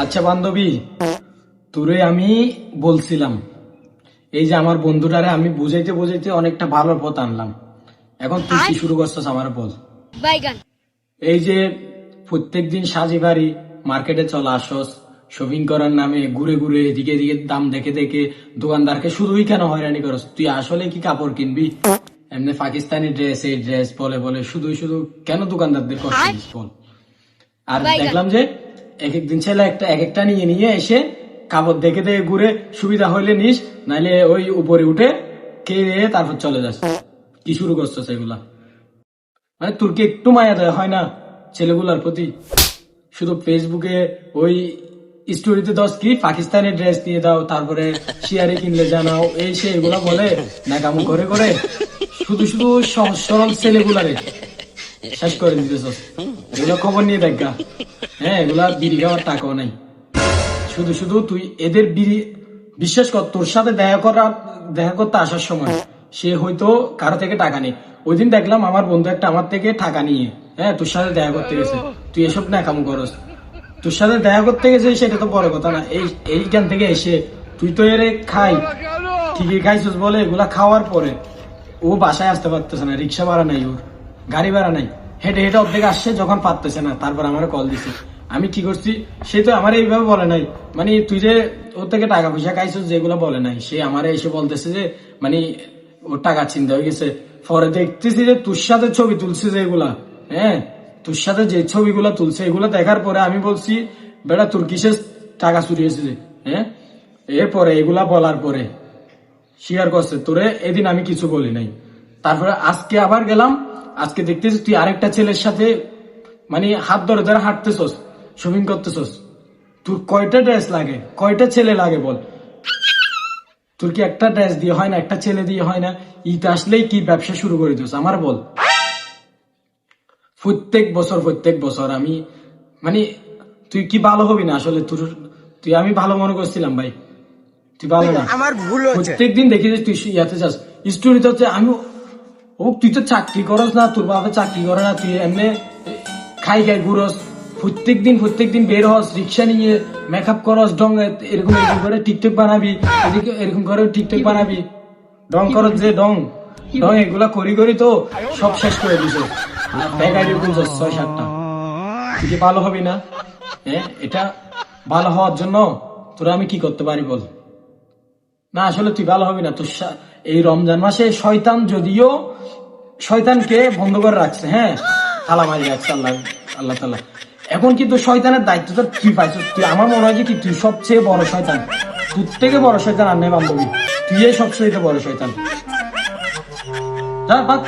আচ্ছা বান্ধবী, তোরে আমি বলছিলাম এই যে আমার বন্ধুটারে আমি বুঝাইতে বুঝাইতে অনেকটা ভালো পথ আনলাম। এখন তুই কি শুরু করছিস আমার বল। বাইগান এই যে প্রত্যেকদিন সাজি বাড়ি মার্কেটে চলে আসস শপিং করার নামে ঘুরে ঘুরে এদিকে এদিকে দাম দেখে দেখে দোকানদারকে শুধুই কেন হয়রানি করস? তুই আসলে কি কাপড় কিনবি? এমনি পাকিস্তানি ড্রেস এই ড্রেস বলে বলে শুধু শুধু কেন দোকানদারদের কষ্ট দিস বল? আর দেখলাম যে এক একদিন ছেলে এক একটা নিয়ে নিয়ে এসে কাপড় দেখে দেখে ঘুরে সুবিধা হইলে নিস, নাইলে ওই উপরে উঠে খেয়ে তারপর চলে যাস। কি শুরু করছো সেগুলা? মানে তোর কি একটু মায়া দেয় হয় না ছেলেগুলার প্রতি? শুধু ফেসবুকে ওই স্টোরিতে দশ কি পাকিস্তানি ড্রেস দিয়ে দাও, তারপরে শিয়ারে কিনলে জানাও, এই সে এগুলা বলে না কাম করে করে শুধু শুধু সহজ সরল ছেলেগুলারে শেষ করে দিতেছ। এগুলো খবর নিয়ে দেখা। হ্যাঁ, এগুলা বিড়ি খাওয়ার টাকাও নাই। শুধু শুধু তুই এদের বিড়ি বিশ্বাস কর, তোর সাথে দেখা করতে আসার সময় সে হয়তো কারো থেকে টাকা নেই। ওই দিন দেখলাম আমার বন্ধু একটা আমার থেকে টাকা নিয়ে তোর সাথে দেখা করতে গেছে। তুই এসব না কাম করস। তোর সাথে দেখা করতে গেছে সেটা তো বড় কথা না, এইখান থেকে এসে তুই তো এর খাই ঠিকই খাইছিস বলে এগুলা খাওয়ার পরে ও বাসায় আসতে পারতেছে না, রিক্সা ভাড়া নাই, ওর গাড়ি ভাড়া নাই, হেঁটে হেঁটে অর্ধেক আসছে, যখন পারতেছে না তারপর আমার কল দিছে। আমি কি করছি, সে তো আমার এইভাবে বলে নাই, মানে তুই যে ওর থেকে টাকা পয়সা খাইছিস যেগুলো বলে নাই, সে আমার এসে বলতেছে যে মানে ওর টাকা চিন্তা হয়ে গেছে। পরে দেখতেছি যে তোর সাথে ছবি তুলছে যেগুলা, তোর সাথে যে ছবিগুলা তুলছে এগুলো দেখার পরে আমি বলছি বেটা তোর কিসের টাকা চুরি হয়েছে? এরপরে এগুলা বলার পরে স্বীকার করছে তোরে এদিন আমি কিছু বলি নাই। তারপরে আজকে আবার গেলাম, আজকে দেখতেছিস তুই আরেকটা ছেলের সাথে মানে হাত ধরে ধরে হাঁটতেছস, শপিং করতেছস। তোর কয়টা ড্রেস লাগে, কয়টা ছেলে লাগে বল? তোর কি একটা ড্রেস দিয়ে হয় না, একটা ছেলে দিয়ে হয় না? ঈদ আসলেই কি ব্যবসা শুরু করে দিস আমার বল? প্রত্যেক বছর আমি মানে তুই কি ভালো হবি না আসলে? তুই আমি ভালো মনে করছিলাম ভাই, তুই ভালো না। আমার ভুল হচ্ছে। প্রত্যেকদিন দেখি যে তুই ইয়াতে যাস, স্টোরিতে হচ্ছে আমি ও তুই তো চাকরি করস না, তোর বাবা চাকরি করে না, তুই এমনি খাই ঘুরস। প্রত্যেকদিন বের হস রিক্সা নিয়ে, মেকআপ করস, ডং এরকম করে টিকটক বানাবি, এদিকে এরকম করে টিকটক বানাবি, ডং করস যে ডং এগুলা করি করি তো সব শেষ করে দিছে। ব্যাগ খুলছস 6-7টা। তুই কি ভালো হবি না? এটা ভালো হওয়ার জন্য তোরা আমি কি করতে পারি বল? না আসলে তুই ভালো হবি না। তোর এই রমজান মাসে শয়তান যদিও শয়তানকে বন্ধ করে রাখছে, তালা মারি রাখছে আল্লাহ তাআলা। এখন কিন্তু শয়তানের দায়িত্ব তো তুই পাইছিস। তুই আমার মনে হয় যে কি তুই সবচেয়ে বড় শয়তান, তোর থেকে বড় শয়তান আর নেই বান্ধবী, তুই সবচেয়ে বড় শয়তান। যা বাদ।